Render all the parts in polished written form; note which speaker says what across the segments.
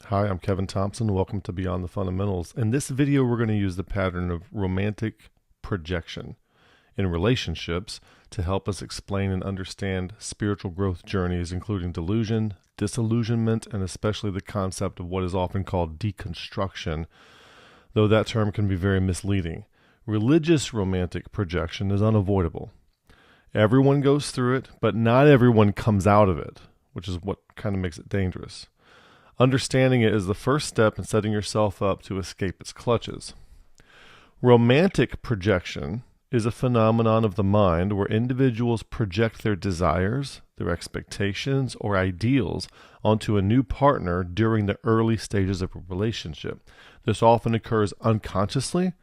Speaker 1: Hi, I'm Kevin Thompson. Welcome to Beyond the Fundamentals. In this video, we're going to use the pattern of romantic projection in relationships to help us explain and understand spiritual growth journeys, including delusion, disillusionment, and especially the concept of what is often called deconstruction, though that term can be very misleading. Religious romantic projection is unavoidable. Everyone goes through it, but not everyone comes out of it, which is what kind of makes it dangerous. Understanding it is the first step in setting yourself up to escape its clutches. Romantic projection is a phenomenon of the mind where individuals project their desires, their expectations, or ideals onto a new partner during the early stages of a relationship. This often occurs unconsciously,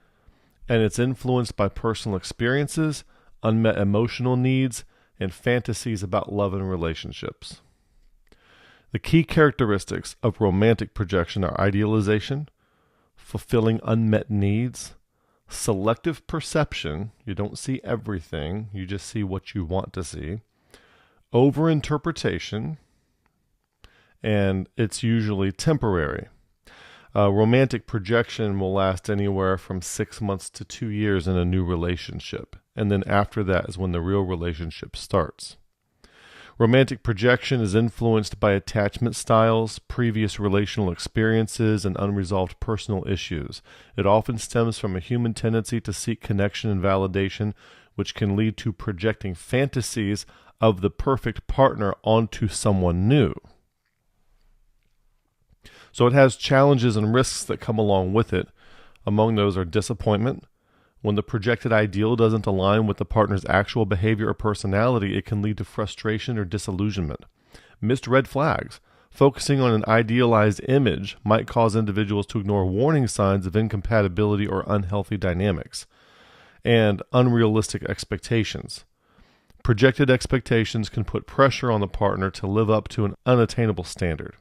Speaker 1: and it's influenced by personal experiences, unmet emotional needs, and fantasies about love and relationships. The key characteristics of romantic projection are idealization, fulfilling unmet needs, selective perception, you don't see everything, you just see what you want to see, overinterpretation, and it's usually temporary. Romantic projection will last anywhere from 6 months to 2 years in a new relationship, and then after that is when the real relationship starts. Romantic projection is influenced by attachment styles, previous relational experiences, and unresolved personal issues. It often stems from a human tendency to seek connection and validation, which can lead to projecting fantasies of the perfect partner onto someone new. So it has challenges and risks that come along with it. Among those are disappointment. When the projected ideal doesn't align with the partner's actual behavior or personality, it can lead to frustration or disillusionment. Missed red flags. Focusing on an idealized image might cause individuals to ignore warning signs of incompatibility or unhealthy dynamics. And unrealistic expectations. Projected expectations can put pressure on the partner to live up to an unattainable standard.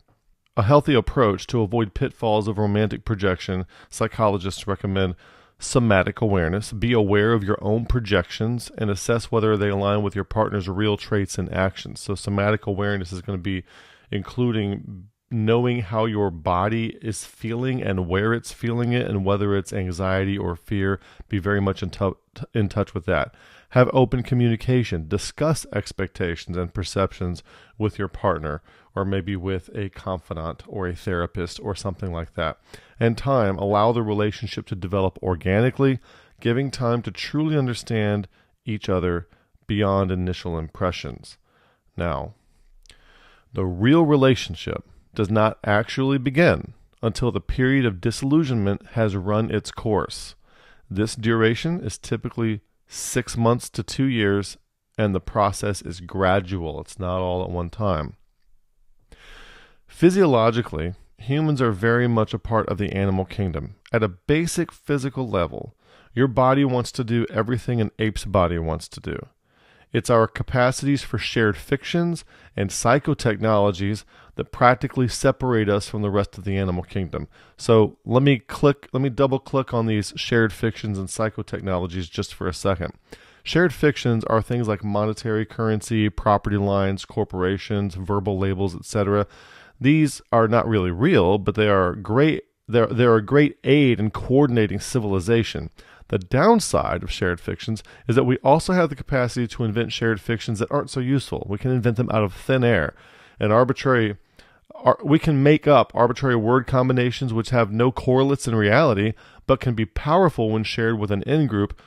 Speaker 1: A healthy approach to avoid pitfalls of romantic projection, psychologists recommend somatic awareness. Be aware of your own projections and assess whether they align with your partner's real traits and actions. So somatic awareness is going to be including knowing how your body is feeling and where it's feeling it and whether it's anxiety or fear. Be very much in touch with that. Have open communication. Discuss expectations and perceptions with your partner or maybe with a confidant or a therapist or something like that. And time, allow the relationship to develop organically, giving time to truly understand each other beyond initial impressions. Now, the real relationship does not actually begin until the period of disillusionment has run its course. This duration is typically 6 months to 2 years, and the process is gradual. It's not all at one time. Physiologically, humans are very much a part of the animal kingdom. At a basic physical level, your body wants to do everything an ape's body wants to do. It's our capacities for shared fictions and psychotechnologies that practically separate us from the rest of the animal kingdom. So let me double click on these shared fictions and psychotechnologies just for a second. Shared fictions are things like monetary currency, property lines, corporations, verbal labels, etc. These are not really real, but they are great. They're a great aid in coordinating civilization. The downside of shared fictions is that we also have the capacity to invent shared fictions that aren't so useful. We can invent them out of thin air. And we can make up arbitrary word combinations which have no correlates in reality, but can be powerful when shared with an in-group.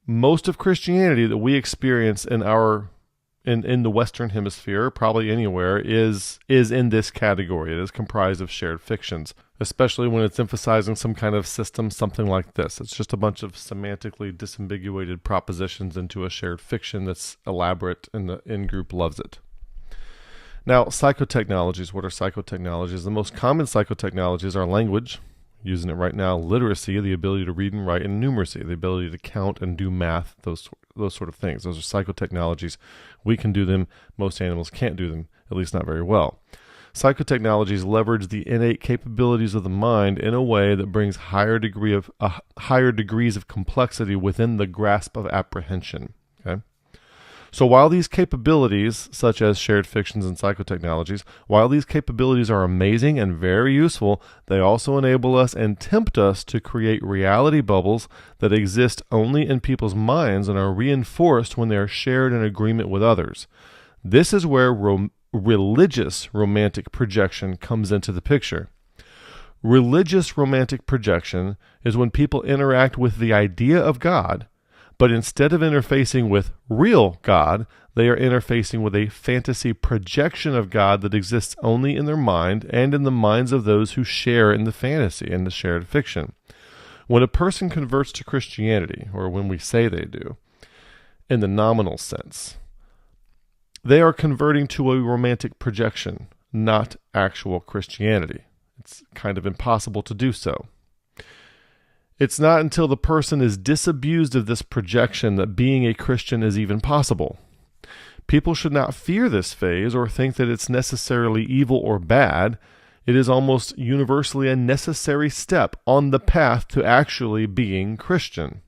Speaker 1: Most of Christianity that we experience in the Western Hemisphere, probably anywhere, is in this category. It is comprised of shared fictions, especially when it's emphasizing some kind of system, something like this. It's just a bunch of semantically disambiguated propositions into a shared fiction that's elaborate, and the in-group loves it. Now, psychotechnologies. What are psychotechnologies? The most common psychotechnologies are language, using it right now, literacy, the ability to read and write, and numeracy, the ability to count and do math, those sort of things. Those are psychotechnologies. We can do them. Most animals can't do them, at least not very well. Psychotechnologies leverage the innate capabilities of the mind in a way that brings higher degrees of complexity within the grasp of apprehension. Okay? So while these capabilities, such as shared fictions and psychotechnologies, while these capabilities are amazing and very useful, they also enable us and tempt us to create reality bubbles that exist only in people's minds and are reinforced when they are shared in agreement with others. This is where religious romantic projection comes into the picture. Religious romantic projection is when people interact with the idea of God, but instead of interfacing with real God, they are interfacing with a fantasy projection of God that exists only in their mind and in the minds of those who share in the fantasy and the shared fiction. When a person converts to Christianity, or when we say they do, in the nominal sense, they are converting to a romantic projection, not actual Christianity. It's kind of impossible to do so. It's not until the person is disabused of this projection that being a Christian is even possible. People should not fear this phase or think that it's necessarily evil or bad. It is almost universally a necessary step on the path to actually being Christian.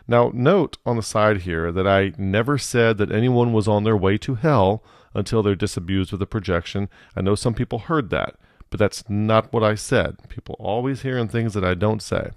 Speaker 1: Now, note on the side here that I never said that anyone was on their way to hell until they're disabused of the projection. I know some people heard that, but that's not what I said. People always hearing things that I don't say.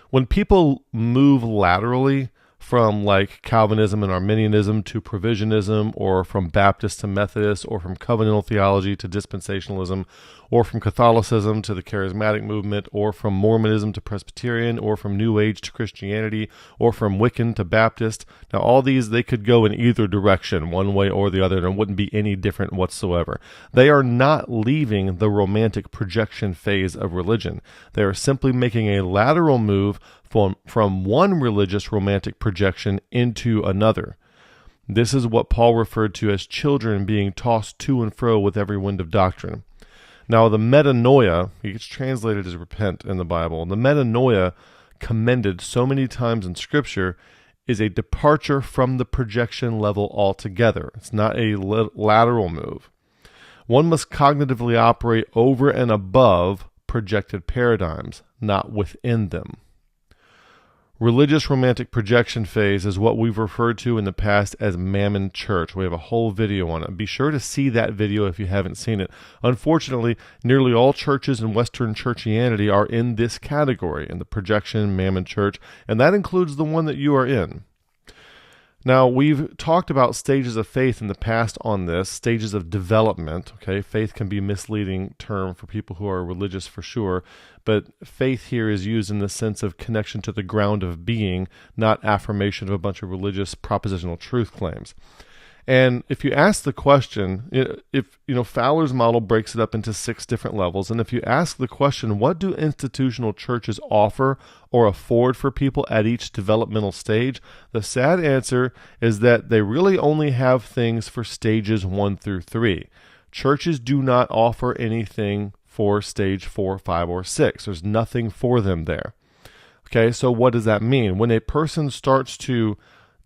Speaker 1: When people move laterally from like Calvinism and Arminianism to Provisionism, or from Baptist to Methodist, or from covenantal theology to dispensationalism, or from Catholicism to the charismatic movement, or from Mormonism to Presbyterian, or from New Age to Christianity, or from Wiccan to Baptist. Now all these, they could go in either direction, one way or the other, and it wouldn't be any different whatsoever. They are not leaving the romantic projection phase of religion. They are simply making a lateral move from one religious romantic projection into another. This is what Paul referred to as children being tossed to and fro with every wind of doctrine. Now, the metanoia, it gets translated as repent in the Bible. The metanoia, commended so many times in Scripture, is a departure from the projection level altogether. It's not a lateral move. One must cognitively operate over and above projected paradigms, not within them. Religious romantic projection phase is what we've referred to in the past as Mammon Church. We have a whole video on it. Be sure to see that video if you haven't seen it. Unfortunately, nearly all churches in Western churchianity are in this category, in the projection Mammon Church, and that includes the one that you are in. Now, we've talked about stages of faith in the past on this, stages of development. Okay, faith can be a misleading term for people who are religious for sure, but faith here is used in the sense of connection to the ground of being, not affirmation of a bunch of religious propositional truth claims. And if you ask the question, Fowler's model breaks it up into 6 different levels. And if you ask the question, what do institutional churches offer or afford for people at each developmental stage? The sad answer is that they really only have things for stages 1 through 3. Churches do not offer anything for stage 4, 5, or 6. There's nothing for them there. Okay, so what does that mean? When a person starts to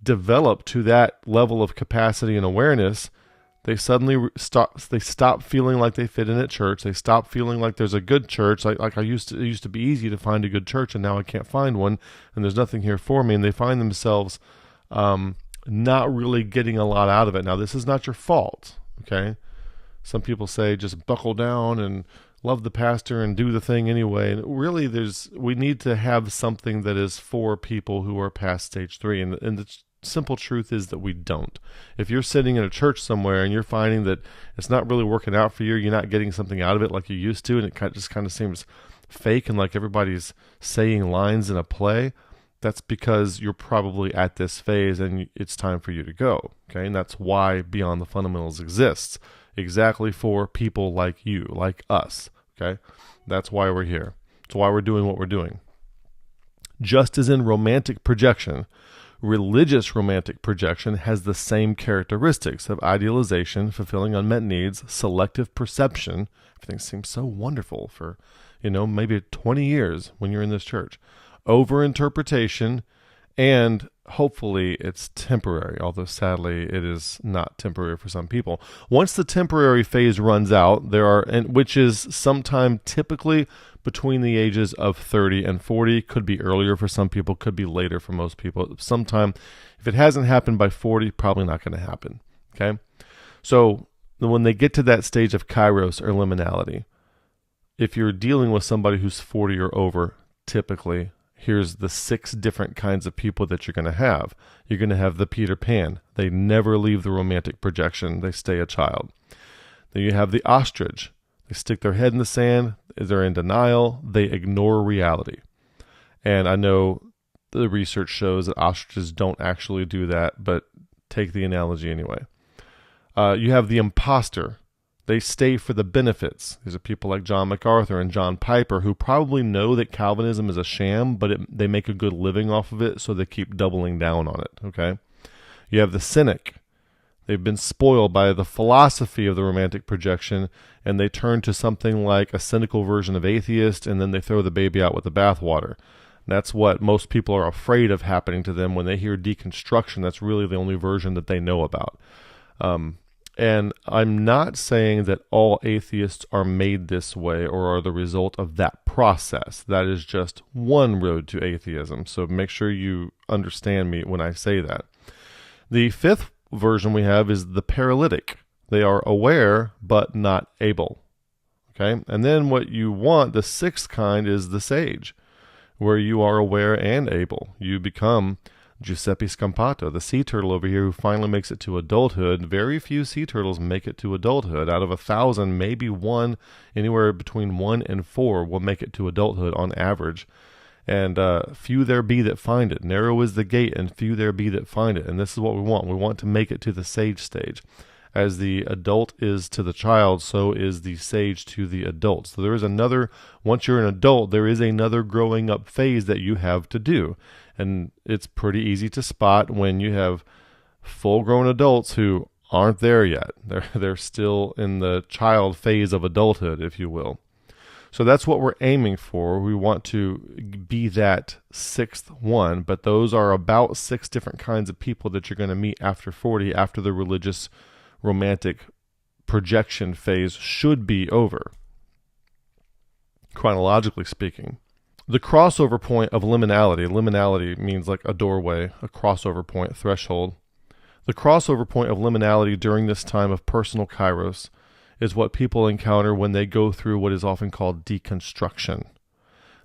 Speaker 1: develop to that level of capacity and awareness, they suddenly stop feeling like they fit in at church. They stop feeling like there's a good church. It used to be easy to find a good church, and now I can't find one, and there's nothing here for me. And they find themselves not really getting a lot out of it. Now, this is not your fault, okay? Some people say just buckle down and love the pastor and do the thing anyway. And really, we need to have something that is for people who are past stage 3. And the simple truth is that we don't. If you're sitting in a church somewhere and you're finding that it's not really working out for you, you're not getting something out of it like you used to, and it just kind of seems fake and like everybody's saying lines in a play, that's because you're probably at this phase and it's time for you to go. Okay, and that's why Beyond the Fundamentals exists, exactly for people like you, like us. Okay, that's why we're here. That's why we're doing what we're doing. Just as in romantic projection, religious romantic projection has the same characteristics of idealization, fulfilling unmet needs, selective perception. Everything seems so wonderful for, maybe 20 years when you're in this church. Overinterpretation and hopefully it's temporary, although sadly it is not temporary for some people. Once the temporary phase runs out, which is sometime typically between the ages of 30 and 40, could be earlier for some people, could be later for most people. Sometime, if it hasn't happened by 40, probably not going to happen. Okay? So when they get to that stage of kairos or liminality, if you're dealing with somebody who's 40 or over, typically, here's the 6 different kinds of people that you're going to have. You're going to have the Peter Pan. They never leave the romantic projection. They stay a child. Then you have the ostrich. They stick their head in the sand. They're in denial. They ignore reality. And I know the research shows that ostriches don't actually do that, but take the analogy anyway. You have the imposter. They stay for the benefits. These are people like John MacArthur and John Piper who probably know that Calvinism is a sham, but they make a good living off of it, so they keep doubling down on it. Okay. You have the cynic. They've been spoiled by the philosophy of the romantic projection, and they turn to something like a cynical version of atheist, and then they throw the baby out with the bathwater. That's what most people are afraid of happening to them when they hear deconstruction. That's really the only version that they know about. And I'm not saying that all atheists are made this way or are the result of that process. That is just one road to atheism. So make sure you understand me when I say that. The 5th version we have is the paralytic. They are aware but not able. Okay? And then what you want, the 6th kind, is the sage, where you are aware and able. You become Giuseppe Scampato, the sea turtle over here who finally makes it to adulthood. Very few sea turtles make it to adulthood. Out of 1,000, maybe one, anywhere between 1 and 4 will make it to adulthood on average. And few there be that find it. Narrow is the gate, and few there be that find it. And this is what we want. We want to make it to the sage stage. As the adult is to the child, so is the sage to the adult. So there is another, once you're an adult, there is another growing up phase that you have to do. And it's pretty easy to spot when you have full-grown adults who aren't there yet. They're still in the child phase of adulthood, if you will. So that's what we're aiming for. We want to be that 6th one, but those are about 6 different kinds of people that you're going to meet after 40, after the religious romantic projection phase should be over, chronologically speaking. The crossover point of liminality means like a doorway, a crossover point, threshold. The crossover point of liminality during this time of personal kairos is what people encounter when they go through what is often called deconstruction.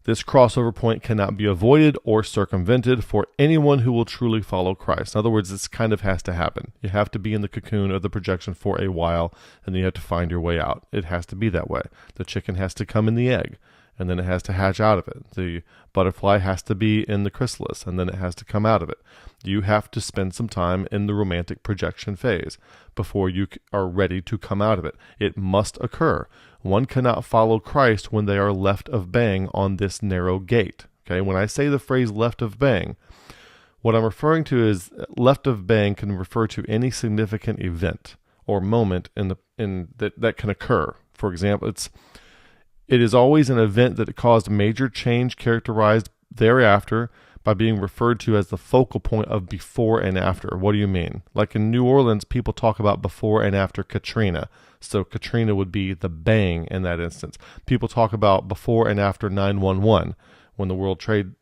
Speaker 1: This crossover point cannot be avoided or circumvented for anyone who will truly follow Christ. In other words, this kind of has to happen. You have to be in the cocoon of the projection for a while, and then you have to find your way out. It has to be that way. The chicken has to come in the egg, and then it has to hatch out of it. The butterfly has to be in the chrysalis, and then it has to come out of it. You have to spend some time in the romantic projection phase before you are ready to come out of it. It must occur. One cannot follow Christ when they are left of bang on this narrow gate. Okay, when I say the phrase left of bang, what I'm referring to is left of bang can refer to any significant event or moment that can occur. For example, it is always an event that caused major change characterized thereafter by being referred to as the focal point of before and after. What do you mean? Like in New Orleans, people talk about before and after Katrina. So Katrina would be the bang in that instance. People talk about before and after 9/11, when the World Trade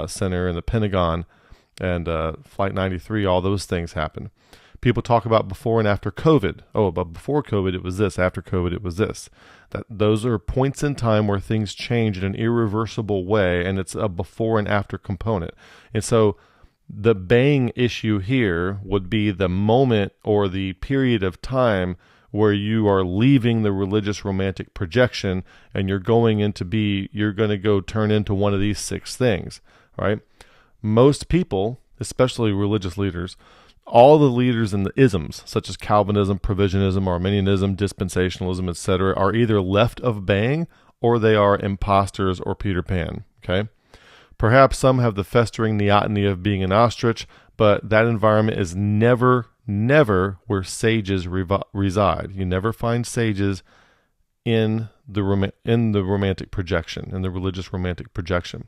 Speaker 1: Center and the Pentagon and Flight 93, all those things happened. People talk about before and after COVID. Oh, but before COVID it was this, after COVID it was this. Those are points in time where things change in an irreversible way, and it's a before and after component. And so the bang issue here would be the moment or the period of time where you are leaving the religious romantic projection and you're going to go turn into one of these 6 things, right? Most people, especially religious leaders, all the leaders in the isms, such as Calvinism, Provisionism, Arminianism, Dispensationalism, etc., are either left of bang or they are imposters or Peter Pan, okay? Perhaps some have the festering neoteny of being an ostrich, but that environment is never where sages reside. You never find sages in the romantic projection, in the religious romantic projection.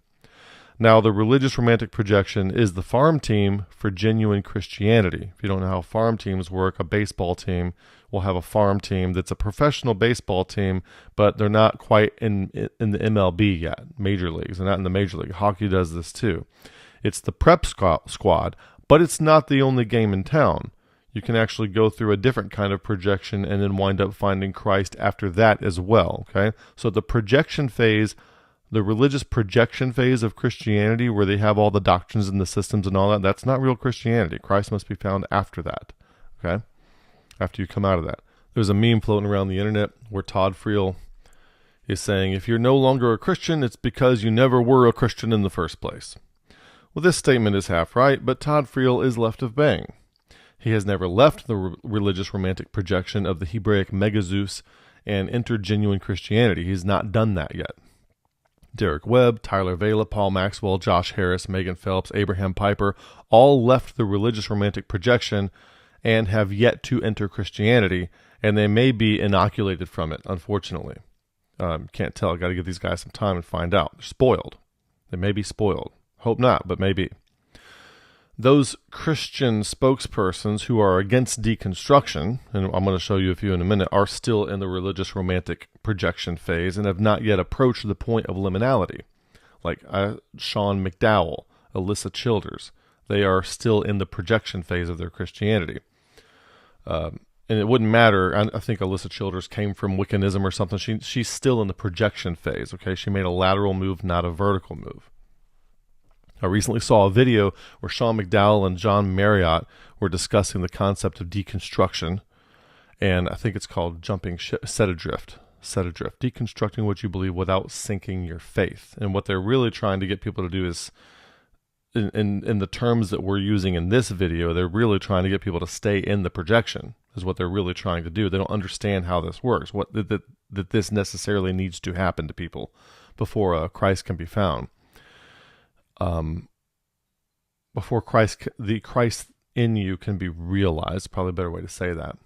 Speaker 1: Now, the religious romantic projection is the farm team for genuine Christianity. If you don't know how farm teams work, a baseball team will have a farm team that's a professional baseball team, but they're not quite in the MLB yet, major leagues. They're not in the major league. Hockey does this too. It's the prep squad, but it's not the only game in town. You can actually go through a different kind of projection and then wind up finding Christ after that as well, okay? So the projection phase, the religious projection phase of Christianity, where they have all the doctrines and the systems and all that, that's not real Christianity. Christ must be found after that, okay? After you come out of that. There's a meme floating around the internet where Todd Friel is saying, if you're no longer a Christian, it's because you never were a Christian in the first place. Well, this statement is half right, but Todd Friel is left of bang. He has never left the religious romantic projection of the Hebraic megazeus and entered genuine Christianity. He's not done that yet. Derek Webb, Tyler Vela, Paul Maxwell, Josh Harris, Megan Phelps, Abraham Piper all left the religious romantic projection and have yet to enter Christianity, and they may be inoculated from it, unfortunately. Can't tell. Got to give these guys some time and find out. They're spoiled. They may be spoiled. Hope not, but maybe. Those Christian spokespersons who are against deconstruction, and I'm going to show you a few in a minute, are still in the religious romantic projection phase and have not yet approached the point of liminality. Like Sean McDowell, Alyssa Childers. They are still in the projection phase of their Christianity. And it wouldn't matter. I think Alyssa Childers came from Wiccanism or something. She's still in the projection phase, okay? She made a lateral move, not a vertical move. I recently saw a video where Sean McDowell and John Marriott were discussing the concept of deconstruction, and I think it's called set adrift, deconstructing what you believe without sinking your faith. And what they're really trying to get people to do is, in the terms that we're using in this video, they're really trying to get people to stay in the projection, is what they're really trying to do. They don't understand how this works, that this necessarily needs to happen to people before Christ can be found. Before the Christ in you can be realized, probably a better way to say that.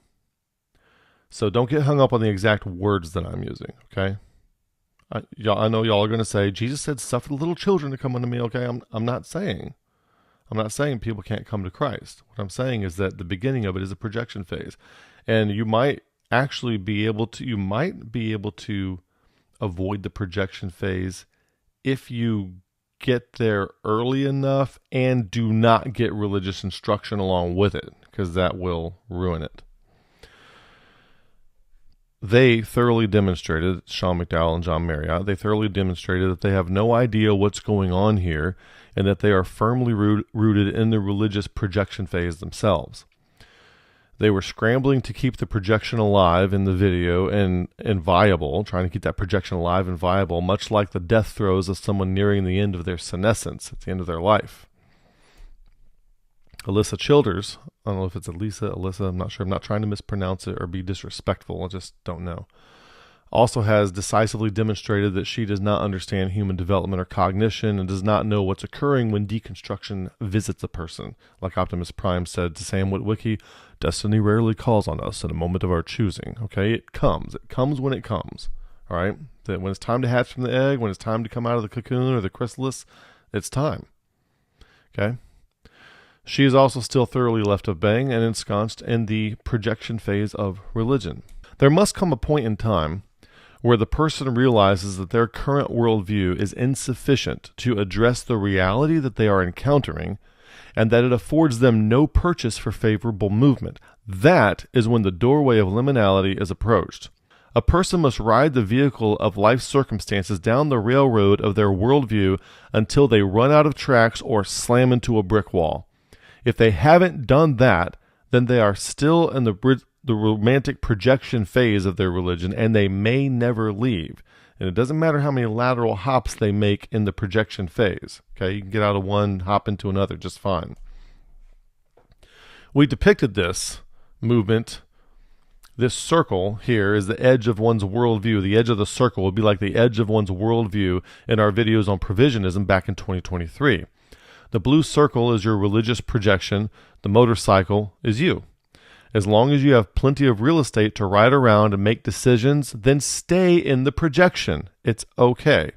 Speaker 1: So don't get hung up on the exact words that I'm using, okay? I know y'all are going to say, Jesus said, suffer the little children to come unto me, okay? I'm not saying people can't come to Christ. What I'm saying is that the beginning of it is a projection phase. And you might be able to avoid the projection phase if you get there early enough and do not get religious instruction along with it, because that will ruin it. They thoroughly demonstrated, Sean McDowell and John Marriott, they thoroughly demonstrated that they have no idea what's going on here and that they are firmly rooted in the religious projection phase themselves. They were scrambling to keep the projection alive in the video and viable, trying to keep that projection alive and viable, much like the death throes of someone nearing the end of their senescence, at the end of their life. Alyssa Childers, I don't know if it's Alyssa, I'm not sure. I'm not trying to mispronounce it or be disrespectful. I just don't know. Also has decisively demonstrated that she does not understand human development or cognition and does not know what's occurring when deconstruction visits a person. Like Optimus Prime said to Sam Witwicky, destiny rarely calls on us at a moment of our choosing. Okay, it comes. It comes when it comes. All right? That when it's time to hatch from the egg, when it's time to come out of the cocoon or the chrysalis, it's time. Okay? She is also still thoroughly left of bang and ensconced in the projection phase of religion. There must come a point in time where the person realizes that their current worldview is insufficient to address the reality that they are encountering and that it affords them no purchase for favorable movement. That is when the doorway of liminality is approached. A person must ride the vehicle of life's circumstances down the railroad of their worldview until they run out of tracks or slam into a brick wall. If they haven't done that, then they are still in the romantic projection phase of their religion, and they may never leave. And it doesn't matter how many lateral hops they make in the projection phase. Okay, you can get out of one, hop into another just fine. We depicted this movement, this circle here is the edge of one's worldview. The edge of the circle would be like the edge of one's worldview in our videos on provisionism back in 2023. The blue circle is your religious projection. The motorcycle is you. As long as you have plenty of real estate to ride around and make decisions, then stay in the projection. It's okay.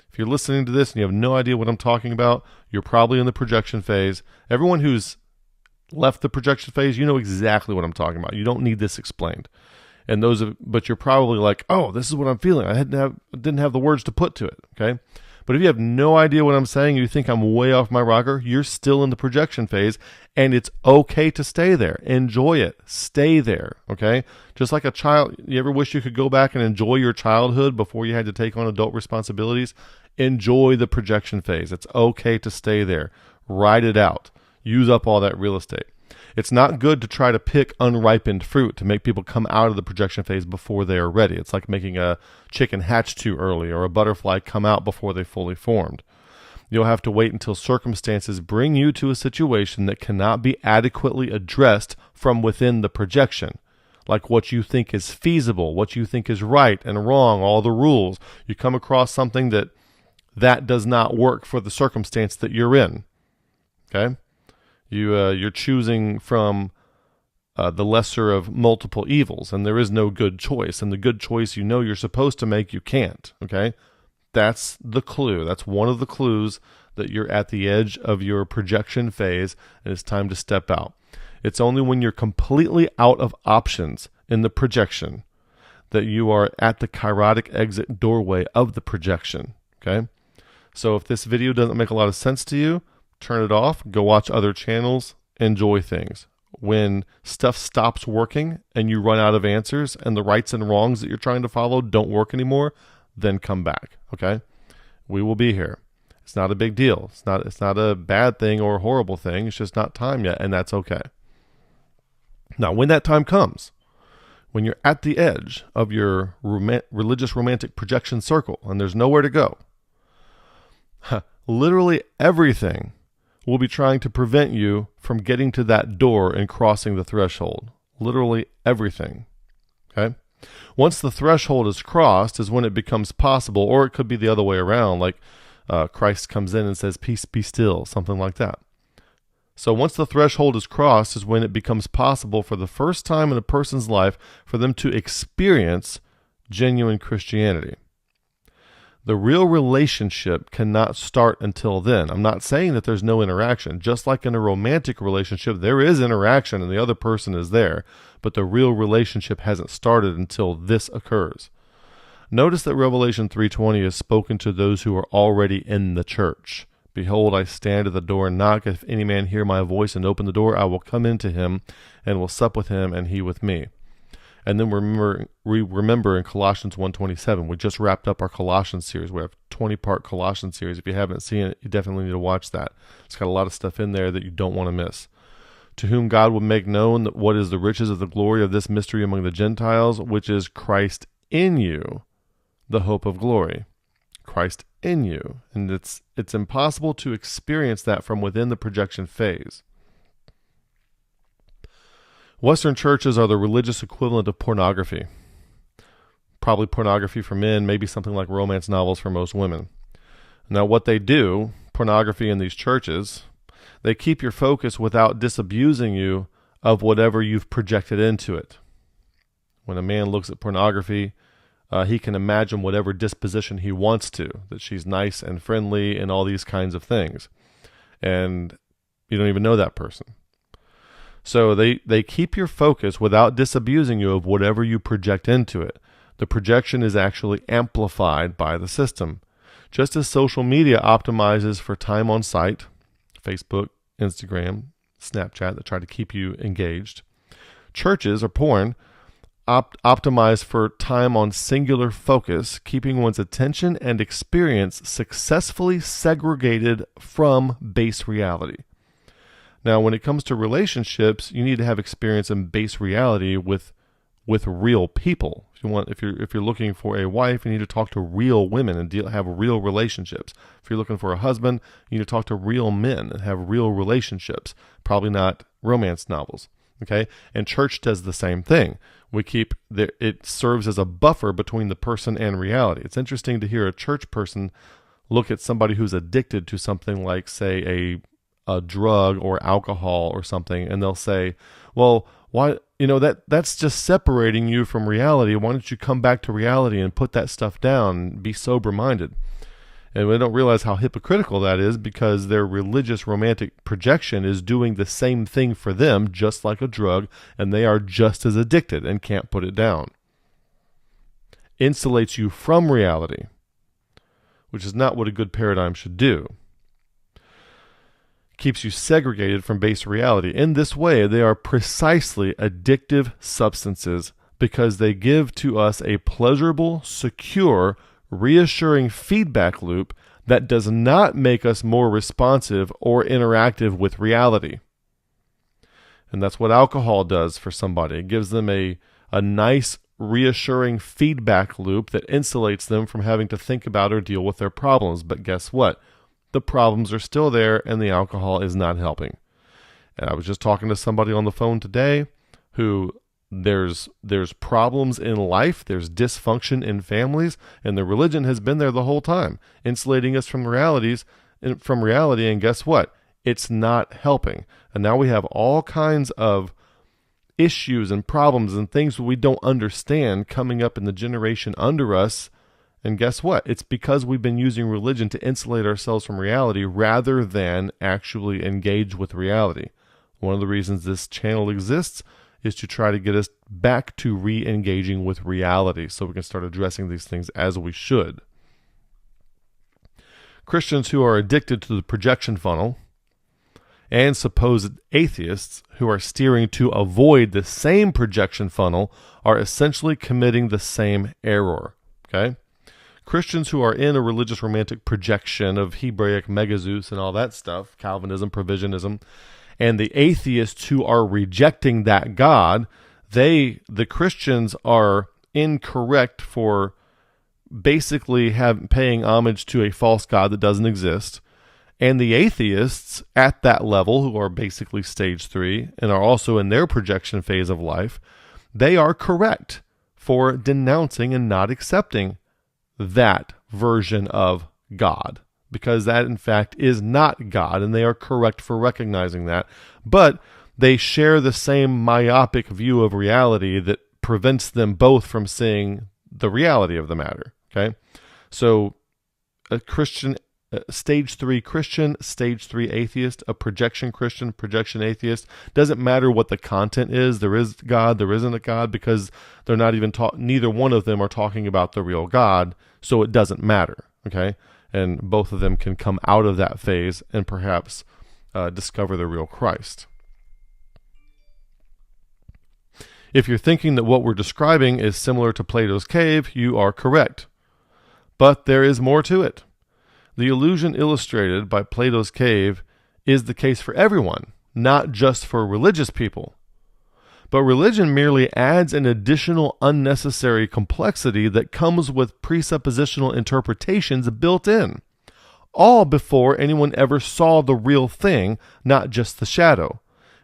Speaker 1: If If you're listening to this and you have no idea what I'm talking about, you're probably in the projection phase. Everyone who's left the projection phase, you know exactly what I'm talking about. You don't need this explained. And but you're probably like, oh, this is what I'm feeling. I didn't have the words to put to it. Okay. But if you have no idea what I'm saying, you think I'm way off my rocker, you're still in the projection phase, and it's okay to stay there. Enjoy it. Stay there, okay? Just like a child, you ever wish you could go back and enjoy your childhood before you had to take on adult responsibilities? Enjoy the projection phase. It's okay to stay there. Ride it out. Use up all that real estate. It's not good to try to pick unripened fruit to make people come out of the projection phase before they are ready. It's like making a chicken hatch too early or a butterfly come out before they fully formed. You'll have to wait until circumstances bring you to a situation that cannot be adequately addressed from within the projection. Like what you think is feasible, what you think is right and wrong, all the rules. You come across something that does not work for the circumstance that you're in. Okay? You're choosing from the lesser of multiple evils, and there is no good choice. And the good choice you're supposed to make, you can't. Okay, that's the clue. That's one of the clues that you're at the edge of your projection phase, and it's time to step out. It's only when you're completely out of options in the projection that you are at the kairotic exit doorway of the projection. Okay, so if this video doesn't make a lot of sense to you, turn it off, go watch other channels, enjoy things. When stuff stops working and you run out of answers and the rights and wrongs that you're trying to follow don't work anymore, then come back, okay? We will be here. It's not a big deal. It's not a bad thing or a horrible thing. It's just not time yet, and that's okay. Now, when that time comes, when you're at the edge of your religious romantic projection circle and there's nowhere to go, literally everything will be trying to prevent you from getting to that door and crossing the threshold. Literally everything. Okay? Once the threshold is crossed is when it becomes possible, or it could be the other way around, like Christ comes in and says, peace be still, something like that. So once the threshold is crossed is when it becomes possible for the first time in a person's life for them to experience genuine Christianity. The real relationship cannot start until then. I'm not saying that there's no interaction. Just like in a romantic relationship, there is interaction and the other person is there, but the real relationship hasn't started until this occurs. Notice that Revelation 3:20 is spoken to those who are already in the church. Behold, I stand at the door and knock. If any man hear my voice and open the door, I will come into him and will sup with him and he with me. And then we remember in Colossians 1:27, we just wrapped up our Colossians series. We have a 20-part Colossians series. If you haven't seen it, you definitely need to watch that. It's got a lot of stuff in there that you don't want to miss. To whom God will make known that what is the riches of the glory of this mystery among the Gentiles, which is Christ in you, the hope of glory. Christ in you. And it's impossible to experience that from within the projection phase. Western churches are the religious equivalent of pornography. Probably pornography for men, maybe something like romance novels for most women. Now what they do, pornography in these churches, they keep your focus without disabusing you of whatever you've projected into it. When a man looks at pornography, he can imagine whatever disposition he wants to, that she's nice and friendly and all these kinds of things. And you don't even know that person. So they keep your focus without disabusing you of whatever you project into it. The projection is actually amplified by the system. Just as social media optimizes for time on site, Facebook, Instagram, Snapchat, that try to keep you engaged, churches or porn optimize for time on singular focus, keeping one's attention and experience successfully segregated from base reality. Now, when it comes to relationships, you need to have experience in base reality with real people. If you're looking for a wife, you need to talk to real women and have real relationships. If you're looking for a husband, you need to talk to real men and have real relationships. Probably not romance novels. Okay, and church does the same thing. It serves as a buffer between the person and reality. It's interesting to hear a church person look at somebody who's addicted to something like, say, a drug or alcohol or something, and they'll say, well, why, that's just separating you from reality. Why don't you come back to reality and put that stuff down and be sober-minded? And we don't realize how hypocritical that is, because their religious romantic projection is doing the same thing for them, just like a drug, and they are just as addicted and can't put it down. Insulates you from reality, which is not what a good paradigm should do. Keeps you segregated from base reality. In this way, they are precisely addictive substances because they give to us a pleasurable, secure, reassuring feedback loop that does not make us more responsive or interactive with reality. And that's what alcohol does for somebody. It gives them a nice, reassuring feedback loop that insulates them from having to think about or deal with their problems. But guess what? The problems are still there, and the alcohol is not helping. And I was just talking to somebody on the phone today who there's problems in life, there's dysfunction in families, and the religion has been there the whole time, insulating us from reality, and guess what? It's not helping. And now we have all kinds of issues and problems and things we don't understand coming up in the generation under us. And guess what? It's because we've been using religion to insulate ourselves from reality rather than actually engage with reality. One of the reasons this channel exists is to try to get us back to re-engaging with reality so we can start addressing these things as we should. Christians who are addicted to the projection funnel and supposed atheists who are steering to avoid the same projection funnel are essentially committing the same error. Okay? Christians who are in a religious romantic projection of Hebraic megazeus and all that stuff, Calvinism, provisionism, and the atheists who are rejecting that God, the Christians are incorrect for basically paying homage to a false God that doesn't exist. And the atheists at that level, who are basically stage 3 and are also in their projection phase of life, they are correct for denouncing and not accepting that version of God, because that in fact is not God, and they are correct for recognizing that. But they share the same myopic view of reality that prevents them both from seeing the reality of the matter. Okay, so a Christian, stage 3 Christian, stage 3 atheist, a projection Christian, projection atheist, doesn't matter what the content is. There is God, there isn't a God, because they're not even neither one of them are talking about the real God, so it doesn't matter. Okay, and both of them can come out of that phase and perhaps discover the real Christ. If you're thinking that what we're describing is similar to Plato's cave, you are correct. But there is more to it. The illusion illustrated by Plato's cave is the case for everyone, not just for religious people. But religion merely adds an additional unnecessary complexity that comes with presuppositional interpretations built in, all before anyone ever saw the real thing, not just the shadow.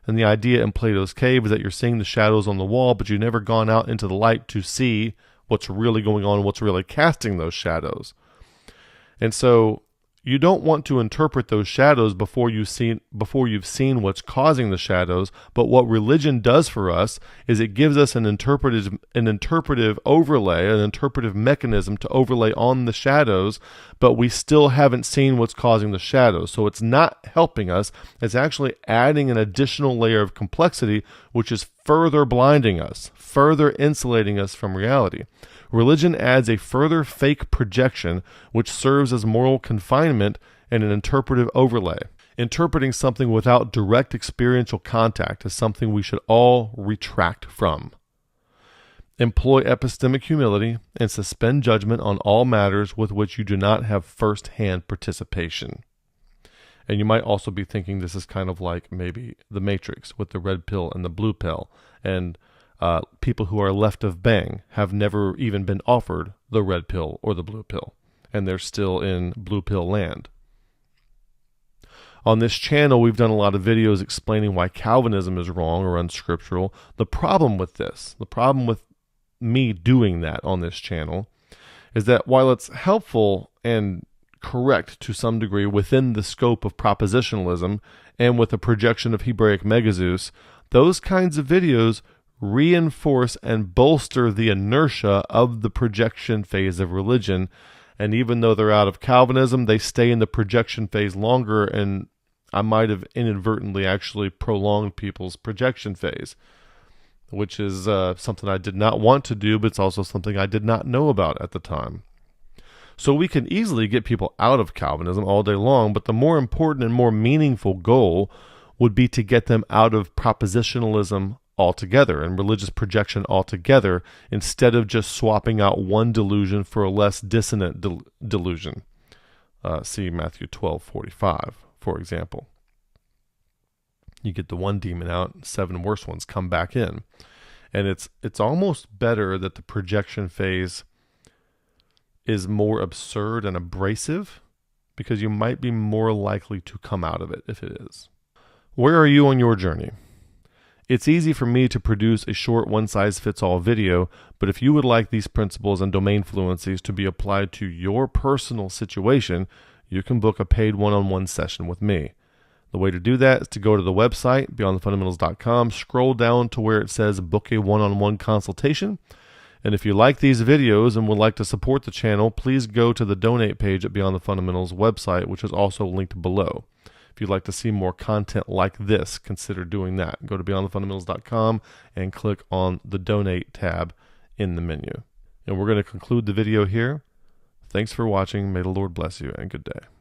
Speaker 1: And the idea in Plato's cave is that you're seeing the shadows on the wall, but you've never gone out into the light to see what's really going on, what's really casting those shadows. And so you don't want to interpret those shadows before you've seen what's causing the shadows. But what religion does for us is it gives us an interpretive overlay, an interpretive mechanism to overlay on the shadows, but we still haven't seen what's causing the shadows. So it's not helping us. It's actually adding an additional layer of complexity, which is further blinding us, further insulating us from reality. Religion adds a further fake projection, which serves as moral confinement and an interpretive overlay. Interpreting something without direct experiential contact is something we should all retract from. Employ epistemic humility and suspend judgment on all matters with which you do not have first-hand participation. And you might also be thinking this is kind of like maybe the Matrix with the red pill and the blue pill, and people who are left of bang have never even been offered the red pill or the blue pill, and they're still in blue pill land. On this channel, we've done a lot of videos explaining why Calvinism is wrong or unscriptural. The problem with me doing that on this channel is that while it's helpful and correct to some degree within the scope of propositionalism and with a projection of Hebraic megazeus, those kinds of videos reinforce and bolster the inertia of the projection phase of religion, And even though they're out of Calvinism, they stay in the projection phase longer, and I might have inadvertently actually prolonged people's projection phase, which is something I did not want to do, but it's also something I did not know about at the time. So we can easily get people out of Calvinism all day long, but the more important and more meaningful goal would be to get them out of propositionalism altogether and religious projection altogether, instead of just swapping out one delusion for a less dissonant delusion. See Matthew 12:45, for example. You get the one demon out, 7 worse ones come back in. And it's almost better that the projection phase is more absurd and abrasive, because you might be more likely to come out of it if it is. Where are you on your journey? It's easy for me to produce a short one-size-fits-all video, but if you would like these principles and domain fluencies to be applied to your personal situation, you can book a paid one-on-one session with me. The way to do that is to go to the website, beyondthefundamentals.com, scroll down to where it says book a one-on-one consultation. And if you like these videos and would like to support the channel, please go to the donate page at Beyond the Fundamentals website, which is also linked below. If you'd like to see more content like this, consider doing that. Go to beyondthefundamentals.com and click on the donate tab in the menu. And we're going to conclude the video here. Thanks for watching. May the Lord bless you, and good day.